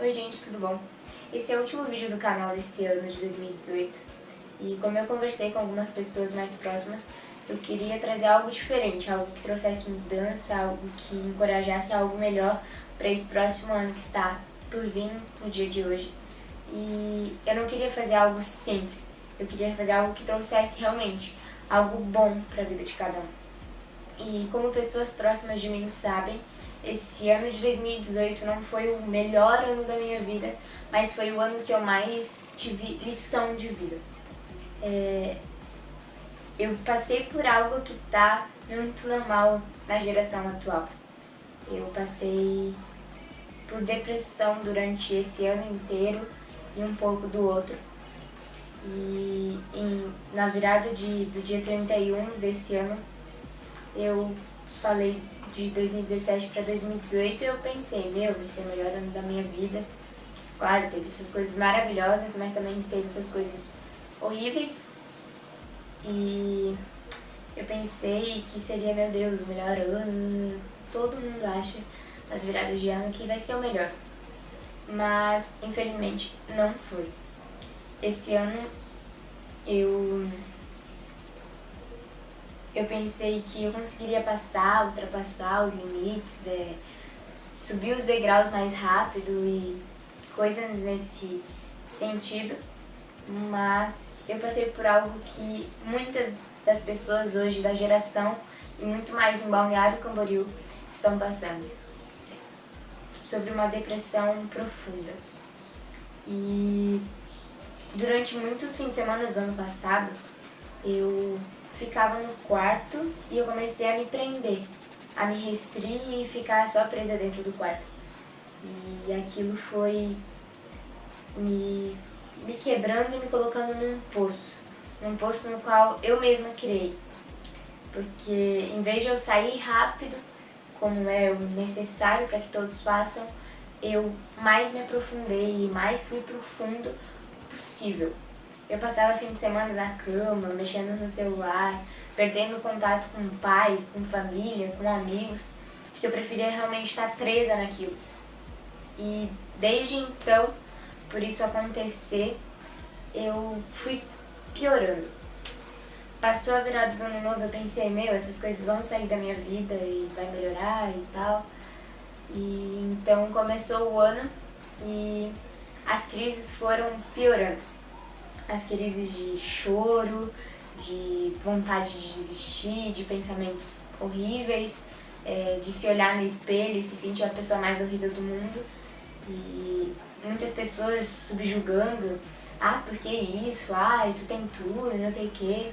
Oi gente, tudo bom? Esse é o último vídeo do canal desse ano de 2018 e como eu conversei com algumas pessoas mais próximas, eu queria trazer algo diferente, algo que trouxesse mudança, algo que encorajasse algo melhor para esse próximo ano que está por vir no dia de hoje. E eu não queria fazer algo simples, eu queria fazer algo que trouxesse realmente algo bom para a vida de cada um. E como pessoas próximas de mim sabem, esse ano de 2018 não foi o melhor ano da minha vida, mas foi o ano que eu mais tive lição de vida. Eu passei por algo que está muito normal na geração atual. Eu passei por depressão durante esse ano inteiro e um pouco do outro. E na virada do dia 31 desse ano, eu falei de 2017 para 2018 e eu pensei, vai ser o melhor ano da minha vida. Claro, teve suas coisas maravilhosas, mas também teve suas coisas horríveis. E eu pensei que seria, meu Deus, o melhor ano. Todo mundo acha nas viradas de ano que vai ser o melhor. Mas, infelizmente, não foi. Esse ano eu pensei que eu conseguiria ultrapassar os limites, subir os degraus mais rápido e coisas nesse sentido, mas eu passei por algo que muitas das pessoas hoje da geração e muito mais em Balneário Camboriú estão passando, sobre uma depressão profunda. E durante muitos fins de semana do ano passado, eu ficava no quarto e eu comecei a me prender, a me restringir e ficar só presa dentro do quarto. E aquilo foi me quebrando e me colocando num poço no qual eu mesma criei. Porque em vez de eu sair rápido, como é o necessário para que todos façam, eu mais me aprofundei e mais fui pro fundo possível. Eu passava fim de semana na cama, mexendo no celular, perdendo contato com pais, com família, com amigos, porque eu preferia realmente estar presa naquilo. E desde então, por isso acontecer, eu fui piorando. Passou a virada do ano novo, eu pensei, essas coisas vão sair da minha vida e vai melhorar e tal. E então começou o ano e as crises foram piorando. As crises de choro, de vontade de desistir, de pensamentos horríveis, de se olhar no espelho e se sentir a pessoa mais horrível do mundo. E muitas pessoas subjugando, por que isso? Tu tem tudo, não sei o quê.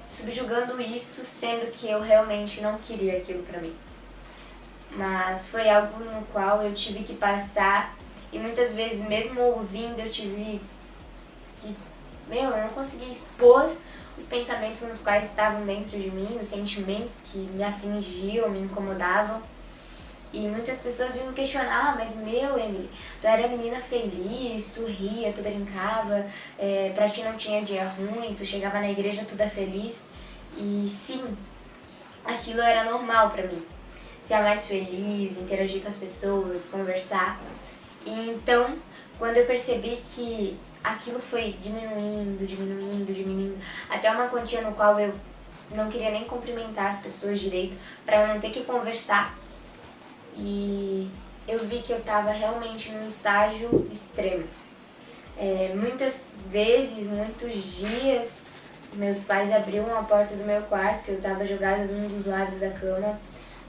Subjugando isso, sendo que eu realmente não queria aquilo pra mim. Mas foi algo no qual eu tive que passar e muitas vezes, mesmo ouvindo, eu tive que, eu não conseguia expor os pensamentos nos quais estavam dentro de mim, os sentimentos que me afligiam, me incomodavam. E muitas pessoas vinham me questionar, mas Emily, tu era menina feliz, tu ria, tu brincava, pra ti não tinha dia ruim, tu chegava na igreja toda feliz. E sim, aquilo era normal pra mim. Ser mais feliz, interagir com as pessoas, conversar. E então, quando eu percebi que aquilo foi diminuindo, até uma quantia no qual eu não queria nem cumprimentar as pessoas direito, pra eu não ter que conversar. E eu vi que eu estava realmente num estágio extremo. Muitas vezes, muitos dias, meus pais abriam a porta do meu quarto, eu estava jogada num dos lados da cama,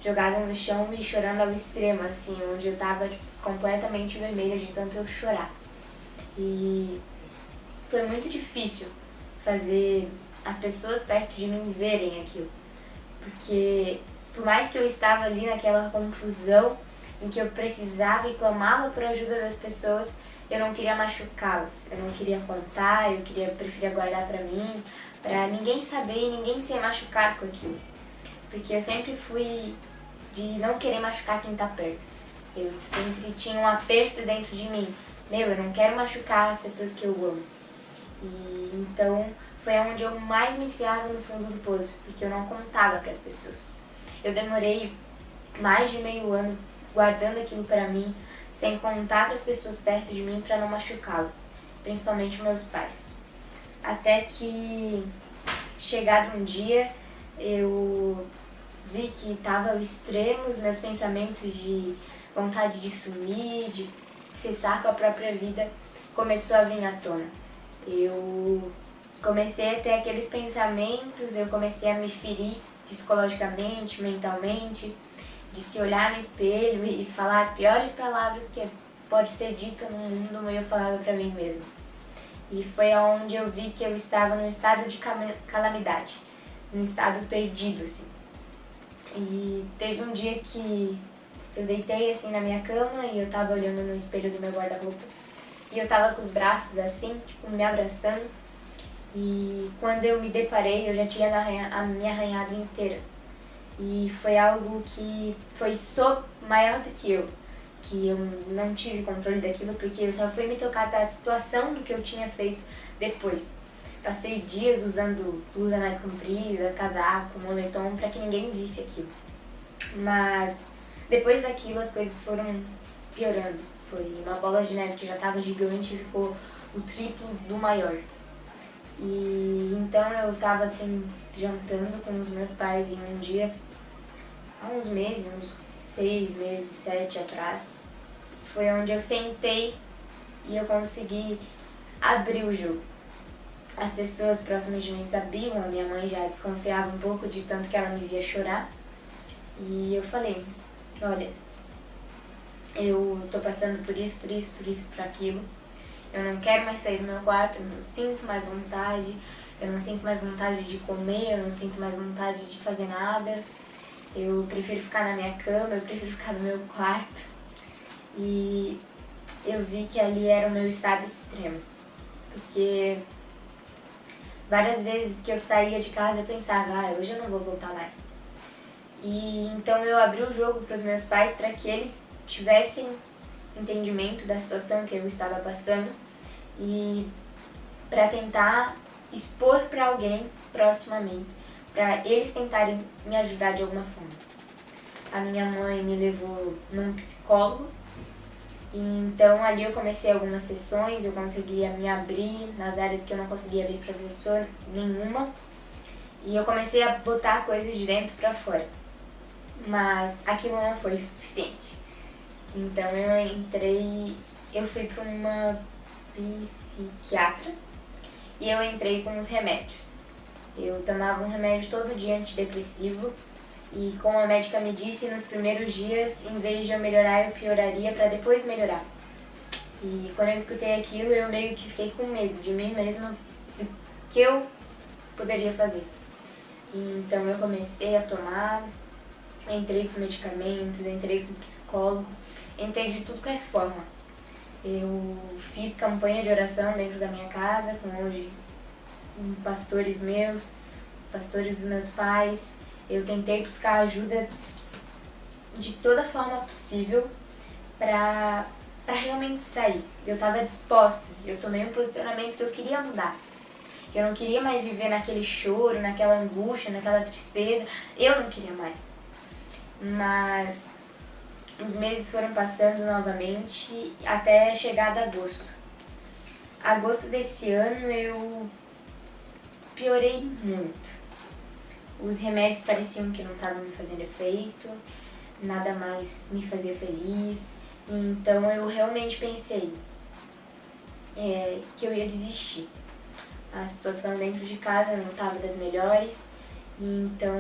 jogada no chão e chorando ao extremo, assim, onde eu estava completamente vermelha de tanto eu chorar. E foi muito difícil fazer as pessoas perto de mim verem aquilo, porque por mais que eu estava ali naquela confusão em que eu precisava e clamava por ajuda das pessoas, eu não queria machucá-las, eu não queria contar, preferia guardar pra mim, pra ninguém saber e ninguém ser machucado com aquilo. Porque eu sempre fui de não querer machucar quem tá perto. Eu sempre tinha um aperto dentro de mim. Eu não quero machucar as pessoas que eu amo. E então foi onde eu mais me enfiava no fundo do poço, porque eu não contava para as pessoas. Eu demorei mais de meio ano guardando aquilo para mim, sem contar as pessoas perto de mim para não machucá-los, principalmente meus pais. Até que, chegado um dia, eu vi que estava ao extremo os meus pensamentos de vontade de sumir, de cessar com a própria vida, começou a vir à tona. Eu comecei a ter aqueles pensamentos, eu comecei a me ferir psicologicamente, mentalmente, de se olhar no espelho e falar as piores palavras que pode ser dita no mundo, eu falava pra mim mesma. E foi onde eu vi que eu estava num estado de calamidade, num estado perdido, assim. E teve um dia que eu deitei assim na minha cama e eu tava olhando no espelho do meu guarda-roupa. E eu tava com os braços assim, tipo, me abraçando. E quando eu me deparei, eu já tinha me arranhado inteira. E foi algo que foi maior do que eu não tive controle daquilo, porque eu só fui me tocar da situação do que eu tinha feito depois. Passei dias usando blusa mais comprida, casaco, moletom, pra que ninguém visse aquilo. Mas depois daquilo as coisas foram piorando. Foi uma bola de neve que já estava gigante e ficou o triplo do maior. E então eu estava assim, jantando com os meus pais em um dia, há uns meses, uns 6 meses, 7 atrás. Foi onde eu sentei e eu consegui abrir o jogo. As pessoas próximas de mim sabiam, a minha mãe já desconfiava um pouco de tanto que ela me via chorar. E eu falei, olha, eu tô passando por isso, por aquilo. Eu não quero mais sair do meu quarto, eu não sinto mais vontade, eu não sinto mais vontade de comer, eu não sinto mais vontade de fazer nada. Eu prefiro ficar na minha cama, eu prefiro ficar no meu quarto. E eu vi que ali era o meu estado extremo. Porque várias vezes que eu saía de casa eu pensava, hoje eu não vou voltar mais. E então eu abri o jogo para os meus pais para que eles tivessem entendimento da situação que eu estava passando e para tentar expor para alguém próximo a mim, para eles tentarem me ajudar de alguma forma. A minha mãe me levou num psicólogo, e então ali eu comecei algumas sessões, eu conseguia me abrir nas áreas que eu não conseguia abrir para pessoa nenhuma, e eu comecei a botar coisas de dentro para fora. Mas aquilo não foi o suficiente. Então eu fui para uma psiquiatra e eu entrei com os remédios. Eu tomava um remédio todo dia antidepressivo e como a médica me disse, nos primeiros dias, em vez de eu melhorar, eu pioraria para depois melhorar. E quando eu escutei aquilo, eu meio que fiquei com medo de mim mesma, do que eu poderia fazer. E então eu comecei a tomar, entrei com os medicamentos, entrei com o psicólogo, entrei de tudo que é forma. Eu fiz campanha de oração dentro da minha casa, com hoje pastores meus, pastores dos meus pais. Eu tentei buscar ajuda de toda forma possível para realmente sair. Eu estava disposta, eu tomei um posicionamento que eu queria mudar. Eu não queria mais viver naquele choro, naquela angústia, naquela tristeza. Eu não queria mais. Mas os meses foram passando novamente até chegada agosto. Agosto desse ano eu piorei muito. Os remédios pareciam que não estavam me fazendo efeito, nada mais me fazia feliz. Então eu realmente pensei que eu ia desistir. A situação dentro de casa não estava das melhores, então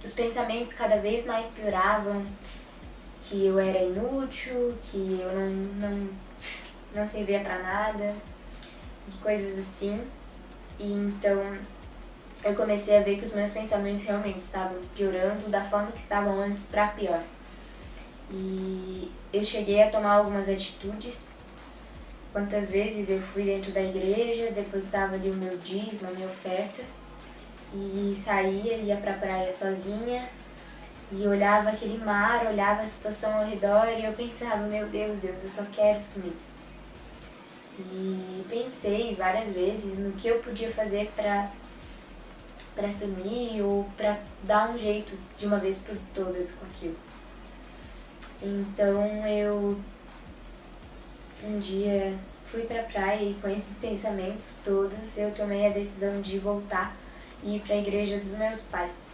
os pensamentos cada vez mais pioravam, que eu era inútil, que eu não servia pra nada, e coisas assim. E então eu comecei a ver que os meus pensamentos realmente estavam piorando da forma que estavam antes pra pior. E eu cheguei a tomar algumas atitudes. Quantas vezes eu fui dentro da igreja, depositava ali o meu dízimo, a minha oferta, e saía, ia pra praia sozinha, e olhava aquele mar, olhava a situação ao redor, e eu pensava, meu Deus, eu só quero sumir. E pensei várias vezes no que eu podia fazer pra sumir, ou pra dar um jeito de uma vez por todas com aquilo. Então eu dia fui pra praia e com esses pensamentos todos eu tomei a decisão de voltar e ir pra igreja dos meus pais.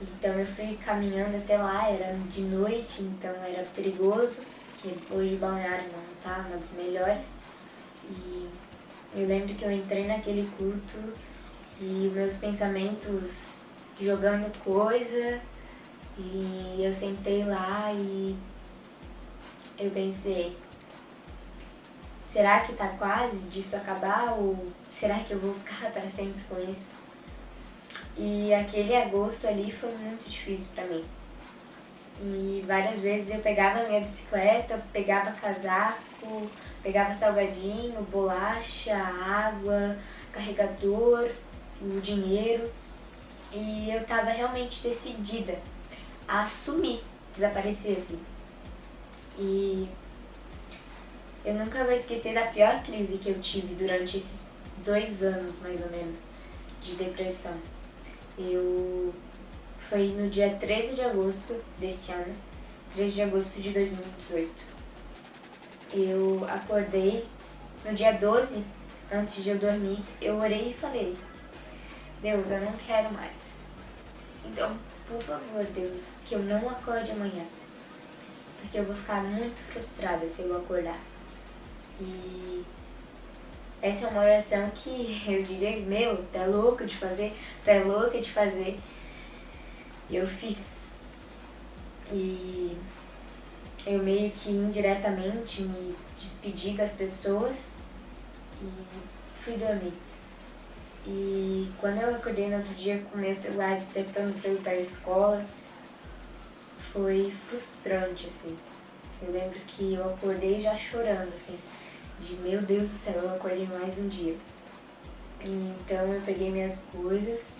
Então eu fui caminhando até lá, era de noite, então era perigoso, porque hoje o balneário não tá uma das melhores. E eu lembro que eu entrei naquele culto e meus pensamentos jogando coisa, e eu sentei lá e eu pensei, será que tá quase disso acabar ou será que eu vou ficar para sempre com isso? E aquele agosto ali foi muito difícil pra mim. E várias vezes eu pegava minha bicicleta, pegava casaco, pegava salgadinho, bolacha, água, carregador, o dinheiro. E eu tava realmente decidida a assumir, desaparecer assim. E eu nunca vou esquecer da pior crise que eu tive durante esses 2 anos, mais ou menos, de depressão. Foi no dia 13 de agosto desse ano, 13 de agosto de 2018. Eu acordei no dia 12, antes de eu dormir, eu orei e falei, Deus, eu não quero mais. Então, por favor, Deus, que eu não acorde amanhã, porque eu vou ficar muito frustrada se eu acordar. E essa é uma oração que eu diria, meu, tá louca de fazer, tá louca de fazer. E eu fiz. E eu meio que indiretamente me despedi das pessoas e fui dormir. E quando eu acordei no outro dia com o meu celular despertando pra eu ir pra escola, foi frustrante, assim. Eu lembro que eu acordei já chorando, assim, de meu Deus do céu, eu acordei mais um dia. Então eu peguei minhas coisas,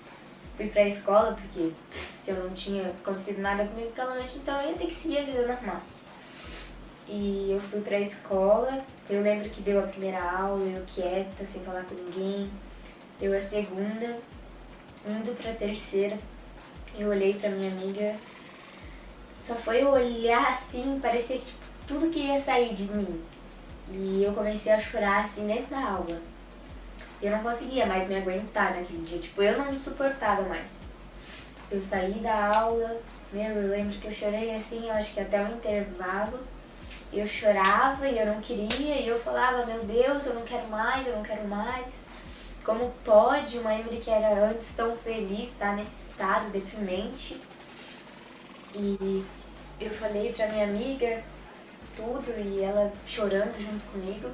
fui pra escola, porque se eu não tinha acontecido nada comigo aquela noite, então eu ia ter que seguir a vida normal. E eu fui pra escola, eu lembro que deu a primeira aula, eu quieta, sem falar com ninguém. Deu a segunda, indo pra terceira, eu olhei pra minha amiga, só foi eu olhar assim, parecia que tipo, tudo queria sair de mim. E eu comecei a chorar assim dentro da aula. Eu não conseguia mais me aguentar naquele dia, tipo, eu não me suportava mais. Eu saí da aula, eu lembro que eu chorei assim, eu acho que até o intervalo. Eu chorava e eu não queria, e eu falava, meu Deus, eu não quero mais, eu não quero mais. Como pode uma Emily que era antes tão feliz estar nesse estado deprimente? E eu falei pra minha amiga tudo e ela chorando junto comigo.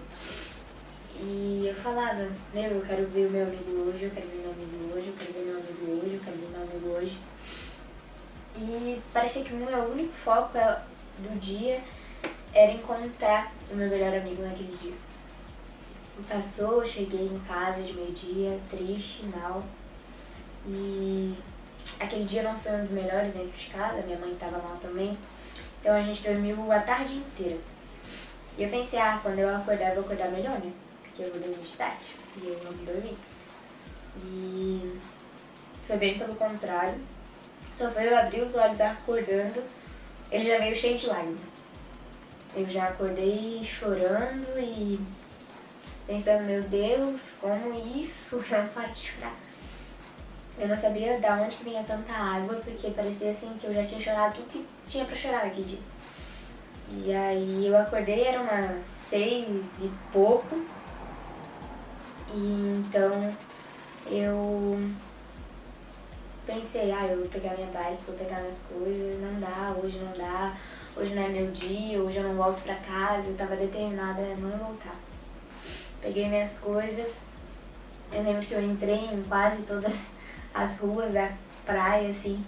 E eu falava, eu quero ver o meu amigo hoje, eu quero ver meu amigo hoje, eu quero ver meu amigo hoje, eu quero ver meu amigo hoje. E parecia que o meu único foco do dia era encontrar o meu melhor amigo naquele dia. Passou, eu cheguei em casa de meio-dia, triste, mal. E aquele dia não foi um dos melhores dentro de casa, minha mãe estava mal também. Então a gente dormiu a tarde inteira. E eu pensei, quando eu acordar, eu vou acordar melhor, né? Porque eu vou dormir de tarde. E eu não dormi. E foi bem pelo contrário. Só foi eu abrir os olhos acordando, ele já veio cheio de lágrimas. Eu já acordei chorando e pensando, meu Deus, como isso? Eu não paro de chorar. Eu não sabia de onde que vinha tanta água, porque parecia assim que eu já tinha chorado tudo que tinha pra chorar naquele dia. E aí eu acordei, era umas 6 e pouco. E então eu pensei, eu vou pegar minha bike, vou pegar minhas coisas, não dá, hoje não é meu dia, hoje eu não volto pra casa, eu tava determinada a não voltar. Peguei minhas coisas, eu lembro que eu entrei em quase todas as ruas da praia, assim,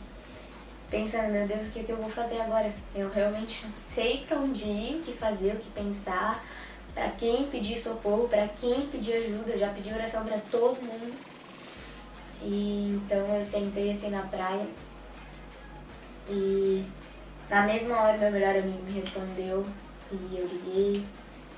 pensando, meu Deus, o que eu vou fazer agora? Eu realmente não sei pra onde ir, o que fazer, o que pensar, pra quem pedir socorro, pra quem pedir ajuda, já pedi oração pra todo mundo. E então eu sentei assim na praia e na mesma hora meu melhor amigo me respondeu e eu liguei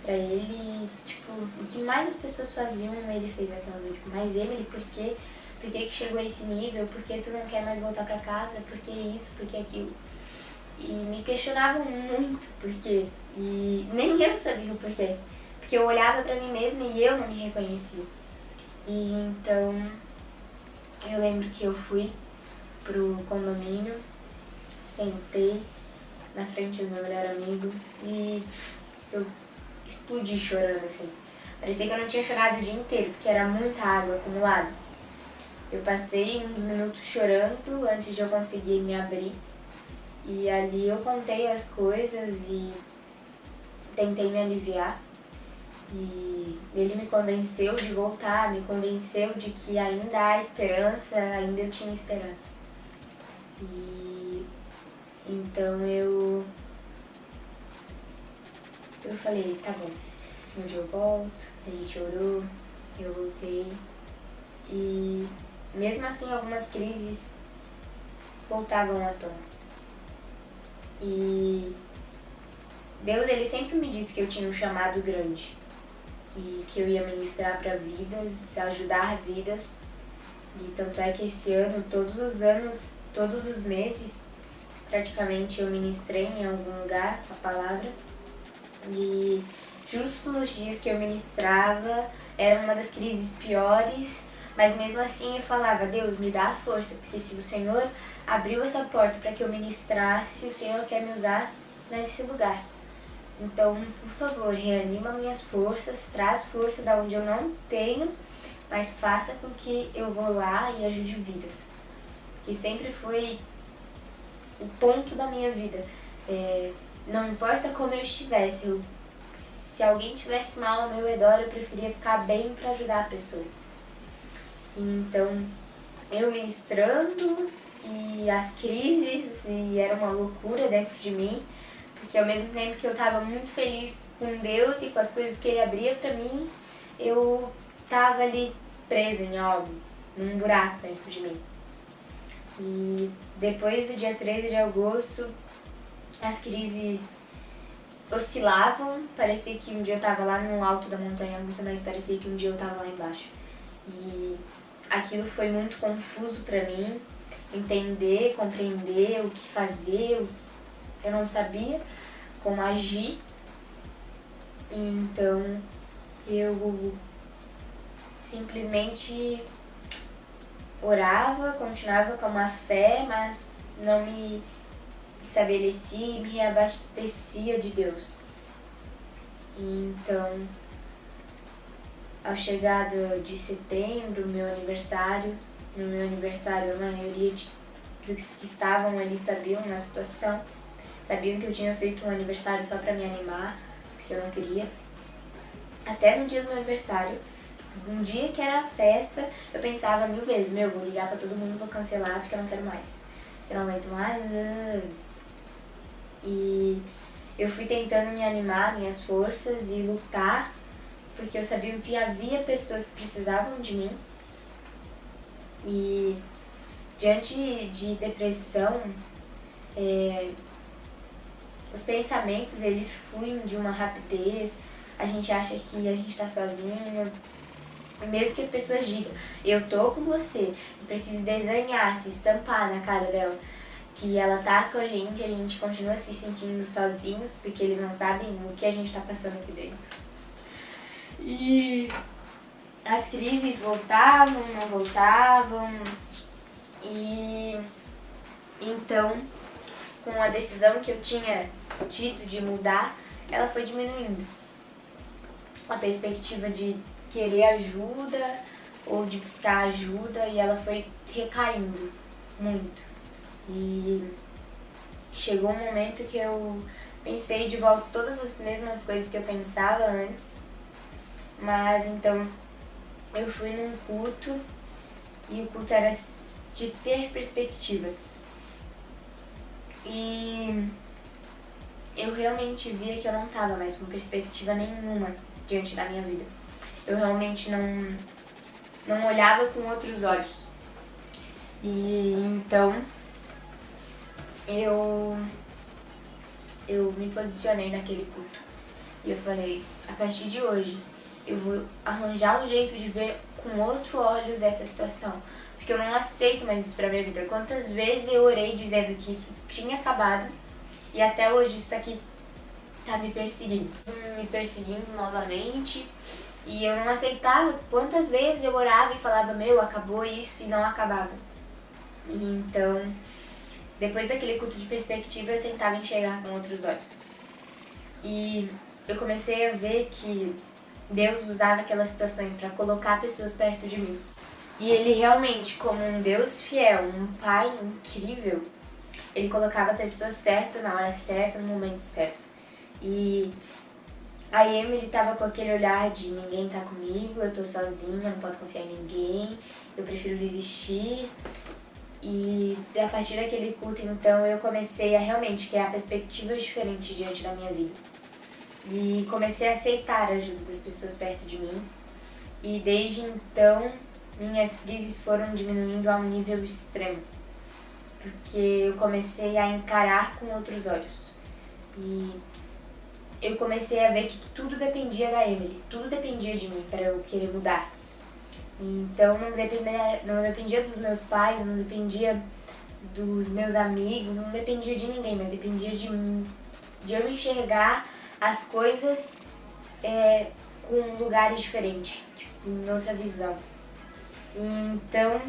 pra ele e, tipo, o que mais as pessoas faziam, ele fez aquela noite. Mas Emily, por que que chegou a esse nível? Por que tu não quer mais voltar pra casa? Por que isso? Por que aquilo? E me questionavam muito por quê. E nem eu sabia o porquê. porque eu olhava pra mim mesma e eu não me reconhecia. E então eu lembro que eu fui pro condomínio, sentei na frente do meu melhor amigo e eu explodi chorando assim. Parecia que eu não tinha chorado o dia inteiro, porque era muita água acumulada. Eu passei uns minutos chorando antes de eu conseguir me abrir. E ali eu contei as coisas e tentei me aliviar. E ele me convenceu de voltar, me convenceu de que ainda há esperança, ainda eu tinha esperança. E então eu falei, tá bom, hoje eu volto, a gente orou, eu voltei. E mesmo assim algumas crises voltavam à tona. E Deus, ele sempre me disse que eu tinha um chamado grande e que eu ia ministrar para vidas, ajudar vidas. E tanto é que esse ano, todos os meses, praticamente eu ministrei em algum lugar a palavra. E justo nos dias que eu ministrava, era uma das crises piores, mas mesmo assim eu falava, Deus, me dá a força, porque se o Senhor abriu essa porta para que eu ministrasse, o Senhor quer me usar nesse lugar. Então, por favor, reanima minhas forças, traz força da onde eu não tenho, mas faça com que eu vou lá e ajude vidas. Que sempre foi o ponto da minha vida. Não importa como eu estivesse, se alguém estivesse mal ao meu redor, eu preferia ficar bem para ajudar a pessoa. Então, eu ministrando e as crises, e era uma loucura dentro de mim, porque ao mesmo tempo que eu estava muito feliz com Deus e com as coisas que Ele abria para mim, eu estava ali presa em algo, num buraco dentro de mim. E depois do dia 13 de agosto, as crises oscilavam, parecia que um dia eu estava lá no alto da montanha russa, mas parecia que um dia eu estava lá embaixo. E aquilo foi muito confuso para mim, entender, compreender o que fazer, eu não sabia como agir. Então eu simplesmente orava, continuava com uma fé, mas não me estabelecia e me reabastecia de Deus. Então, ao chegada de setembro, no meu aniversário, a maioria dos que estavam ali sabiam na situação, sabiam que eu tinha feito um aniversário só pra me animar, porque eu não queria. Até no dia do meu aniversário, um dia que era a festa, eu pensava 1000 vezes, vou ligar pra todo mundo, vou cancelar porque eu não quero mais. Eu não aguento mais. E eu fui tentando me animar, minhas forças, e lutar, porque eu sabia que havia pessoas que precisavam de mim. E diante de depressão, os pensamentos, eles fluem de uma rapidez, a gente acha que a gente tá sozinho, mesmo que as pessoas digam, eu tô com você, eu preciso desenhar, se estampar na cara dela, que ela tá com a gente continua se sentindo sozinhos, porque eles não sabem o que a gente tá passando aqui dentro. E as crises voltavam, não voltavam, e então, com a decisão que eu tinha tido de mudar, ela foi diminuindo. A perspectiva de querer ajuda ou de buscar ajuda, e ela foi recaindo muito. E chegou um momento que eu pensei de volta todas as mesmas coisas que eu pensava antes, mas então eu fui num culto e o culto era de ter perspectivas. E eu realmente via que eu não estava mais com perspectiva nenhuma diante da minha vida. Eu realmente não olhava com outros olhos. E então eu me posicionei naquele culto. E eu falei, a partir de hoje, eu vou arranjar um jeito de ver com outros olhos essa situação. Porque eu não aceito mais isso pra minha vida. Quantas vezes eu orei dizendo que isso tinha acabado e até hoje isso aqui tá me perseguindo. me perseguindo novamente. E eu não aceitava. Quantas vezes eu orava e falava, acabou isso, e não acabava. E então, depois daquele culto de perspectiva, eu tentava enxergar com outros olhos. E eu comecei a ver que Deus usava aquelas situações para colocar pessoas perto de mim. E Ele realmente, como um Deus fiel, um Pai incrível, Ele colocava a pessoa certa na hora certa, no momento certo. E a Emily estava com aquele olhar de ninguém tá comigo, eu tô sozinha, não posso confiar em ninguém, eu prefiro desistir. E a partir daquele culto, então, eu comecei a realmente criar perspectivas diferentes diante da minha vida. E comecei a aceitar a ajuda das pessoas perto de mim. E desde então, minhas crises foram diminuindo a um nível extremo. Porque eu comecei a encarar com outros olhos. E eu comecei a ver que tudo dependia da Emily, tudo dependia de mim para eu querer mudar. Então não dependia dos meus pais, não dependia dos meus amigos, não dependia de ninguém, mas dependia de eu enxergar as coisas com lugares diferentes, tipo, em outra visão. Então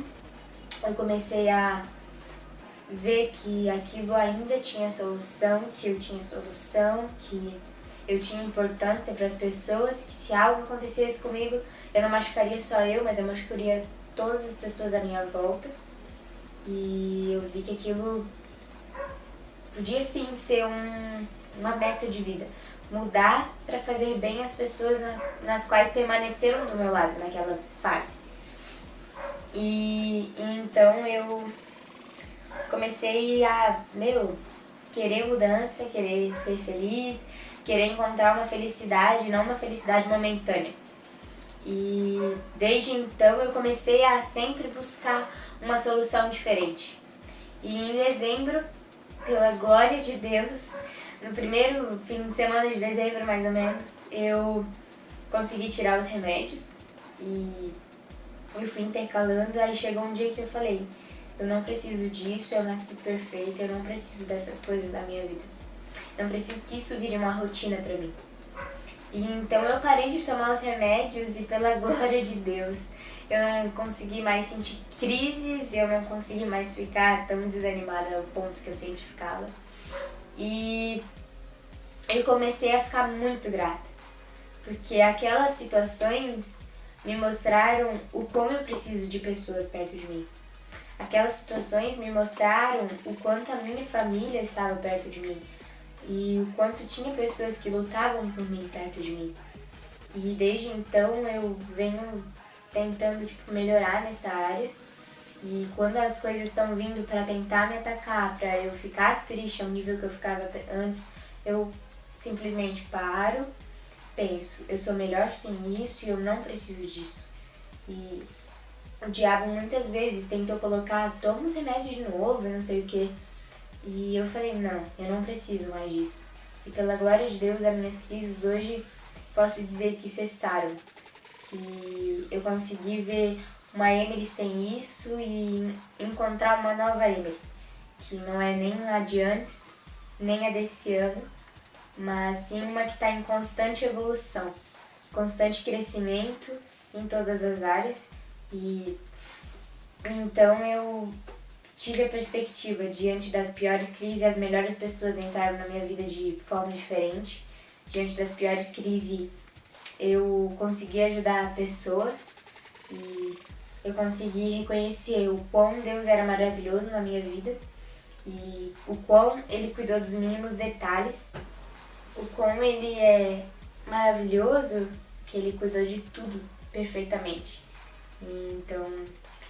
eu comecei a ver que aquilo ainda tinha solução, que eu tinha solução, que eu tinha importância para as pessoas, que se algo acontecesse comigo, eu não machucaria só eu, mas eu machucaria todas as pessoas à minha volta. E eu vi que aquilo podia sim ser uma meta de vida. Mudar para fazer bem às pessoas nas quais permaneceram do meu lado naquela fase. E então eu comecei a, querer mudança, querer ser feliz, querer encontrar uma felicidade, não uma felicidade momentânea. E desde então eu comecei a sempre buscar uma solução diferente. E em dezembro, pela glória de Deus, no primeiro fim de semana de dezembro mais ou menos, eu consegui tirar os remédios e eu fui intercalando. Aí chegou um dia que eu falei, eu não preciso disso, eu nasci perfeita, eu não preciso dessas coisas da minha vida. Não preciso que isso vire uma rotina pra mim. E então eu parei de tomar os remédios e pela glória de Deus, eu não consegui mais sentir crises, eu não consegui mais ficar tão desanimada ao ponto que eu sempre ficava. E eu comecei a ficar muito grata, porque aquelas situações me mostraram o como eu preciso de pessoas perto de mim. Aquelas situações me mostraram o quanto a minha família estava perto de mim e o quanto tinha pessoas que lutavam por mim perto de mim. E desde então eu venho tentando melhorar nessa área. E quando as coisas estão vindo para tentar me atacar, para eu ficar triste ao nível que eu ficava antes, eu simplesmente paro, penso, eu sou melhor sem isso e eu não preciso disso. E o diabo muitas vezes tentou colocar, toma os remédios de novo, eu não sei o que. E eu falei, não, eu não preciso mais disso. E pela glória de Deus, as minhas crises hoje, posso dizer que cessaram. Que eu consegui ver uma Emily sem isso e encontrar uma nova Emily. Que não é nem a de antes, nem a desse ano, mas sim uma que está em constante evolução, constante crescimento em todas as áreas. E então eu tive a perspectiva, diante das piores crises, as melhores pessoas entraram na minha vida de forma diferente. Diante das piores crises, eu consegui ajudar pessoas e eu consegui reconhecer o quão Deus era maravilhoso na minha vida e o quão Ele cuidou dos mínimos detalhes, o quão Ele é maravilhoso, que Ele cuidou de tudo perfeitamente. Então,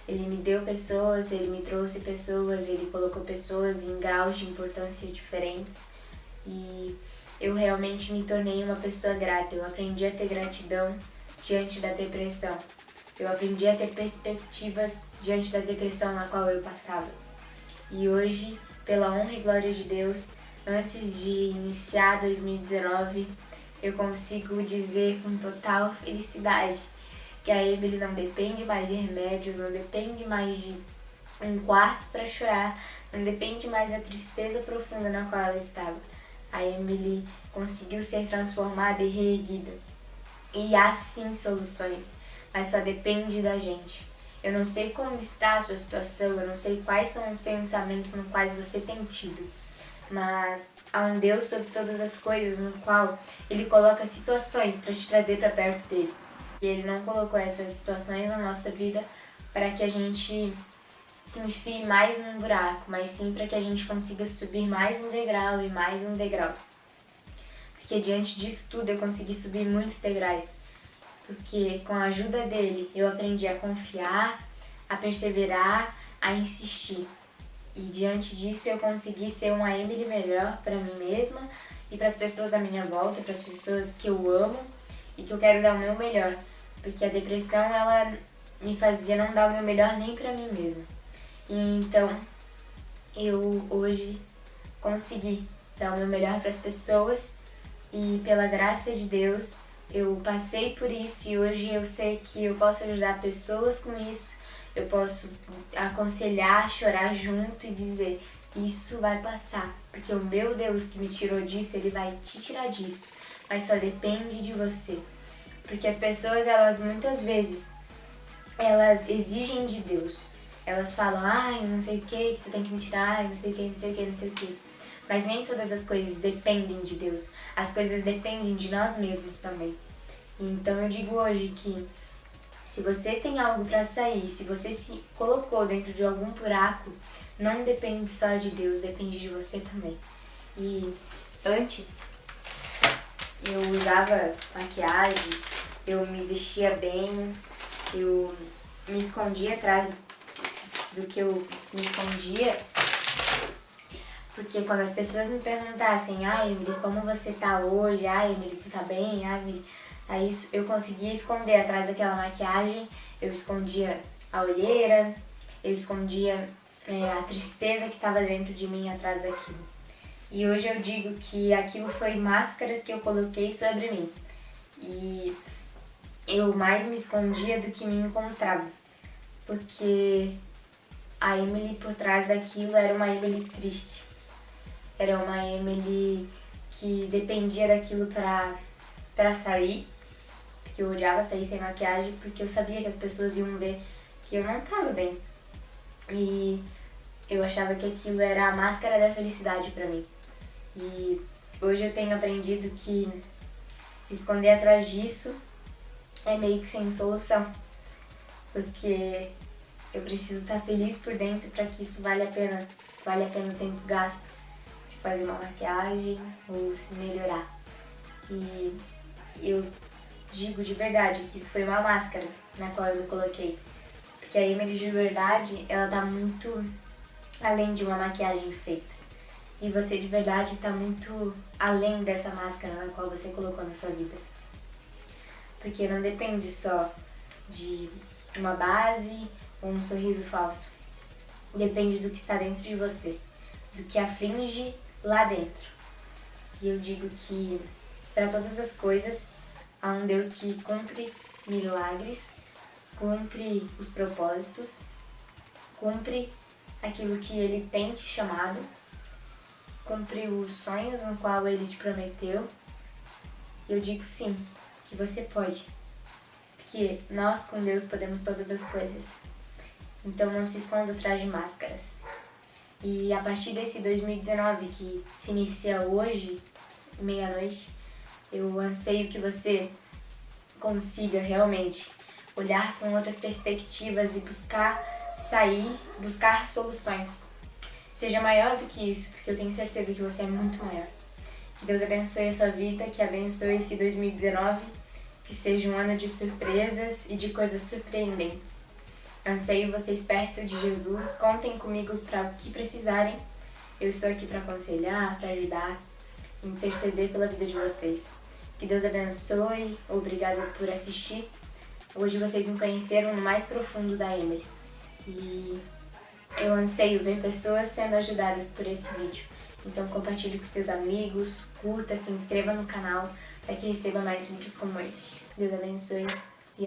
Ele me deu pessoas, Ele me trouxe pessoas, Ele colocou pessoas em graus de importância diferentes e eu realmente me tornei uma pessoa grata. Eu aprendi a ter gratidão diante da depressão. Eu aprendi a ter perspectivas diante da depressão na qual eu passava. E hoje, pela honra e glória de Deus, antes de iniciar 2019, eu consigo dizer com total felicidade que a Emily não depende mais de remédios, não depende mais de um quarto para chorar, não depende mais da tristeza profunda na qual ela estava. A Emily conseguiu ser transformada e reerguida. E há sim soluções, mas só depende da gente. Eu não sei como está a sua situação, eu não sei quais são os pensamentos nos quais você tem tido, mas há um Deus sobre todas as coisas, no qual Ele coloca situações para te trazer para perto dele. E Ele não colocou essas situações na nossa vida para que a gente se enfie mais num buraco, mas sim para que a gente consiga subir mais um degrau e mais um degrau. Porque diante disso tudo eu consegui subir muitos degraus. Porque com a ajuda dele eu aprendi a confiar, a perseverar, a insistir. E diante disso eu consegui ser uma Emily melhor para mim mesma e para as pessoas à minha volta, para as pessoas que eu amo e que eu quero dar o meu melhor. Porque a depressão, ela me fazia não dar o meu melhor nem para mim mesma. E então eu hoje consegui dar o meu melhor para as pessoas e pela graça de Deus eu passei por isso e hoje eu sei que eu posso ajudar pessoas com isso. Eu posso aconselhar, chorar junto e dizer, isso vai passar, porque o meu Deus que me tirou disso, Ele vai te tirar disso, mas só depende de você. Porque as pessoas, elas muitas vezes, elas exigem de Deus. Elas falam, ai, não sei o que você tem que me tirar, não sei o que, não sei o que, não sei o que. Mas nem todas as coisas dependem de Deus, as coisas dependem de nós mesmos também. Então eu digo hoje que se você tem algo para sair, se você se colocou dentro de algum buraco, não depende só de Deus, depende de você também. E antes, eu usava maquiagem, eu me vestia bem, eu me escondia atrás do que eu me escondia, porque quando as pessoas me perguntassem, Emily, como você tá hoje? Emily, tu tá bem? Emily... Aí eu conseguia esconder atrás daquela maquiagem, eu escondia a olheira, eu escondia a tristeza que estava dentro de mim atrás daquilo. E hoje eu digo que aquilo foi máscaras que eu coloquei sobre mim. E eu mais me escondia do que me encontrava. Porque a Emily por trás daquilo era uma Emily triste. Era uma Emily que dependia daquilo pra sair. Porque eu odiava sair sem maquiagem, porque eu sabia que as pessoas iam ver que eu não tava bem. E eu achava que aquilo era a máscara da felicidade pra mim. E hoje eu tenho aprendido que se esconder atrás disso é meio que sem solução. Porque eu preciso estar feliz por dentro para que isso vale a pena o tempo gasto de fazer uma maquiagem ou se melhorar. E eu digo de verdade que isso foi uma máscara na qual eu me coloquei. Porque a Emily de verdade, ela tá muito além de uma maquiagem feita. E você de verdade tá muito além dessa máscara na qual você colocou na sua vida. Porque não depende só de uma base ou um sorriso falso. Depende do que está dentro de você, do que aflige lá dentro. E eu digo que para todas as coisas há um Deus que cumpre milagres, cumpre os propósitos, cumpre aquilo que Ele tem te chamado, cumpre os sonhos no qual Ele te prometeu. E eu digo sim, que você pode. Porque nós com Deus podemos todas as coisas. Então não se esconda atrás de máscaras. E a partir desse 2019 que se inicia hoje, meia-noite, eu anseio que você consiga realmente olhar com outras perspectivas e buscar sair, buscar soluções. Seja maior do que isso, porque eu tenho certeza que você é muito maior. Que Deus abençoe a sua vida, que abençoe esse 2019, que seja um ano de surpresas e de coisas surpreendentes. Anseio vocês perto de Jesus, contem comigo para o que precisarem. Eu estou aqui para aconselhar, para ajudar, interceder pela vida de vocês. Que Deus abençoe, obrigada por assistir. Hoje vocês me conheceram no mais profundo da Emily. E eu anseio ver pessoas sendo ajudadas por esse vídeo. Então compartilhe com seus amigos, curta, se inscreva no canal para que receba mais vídeos como este. Deus abençoe.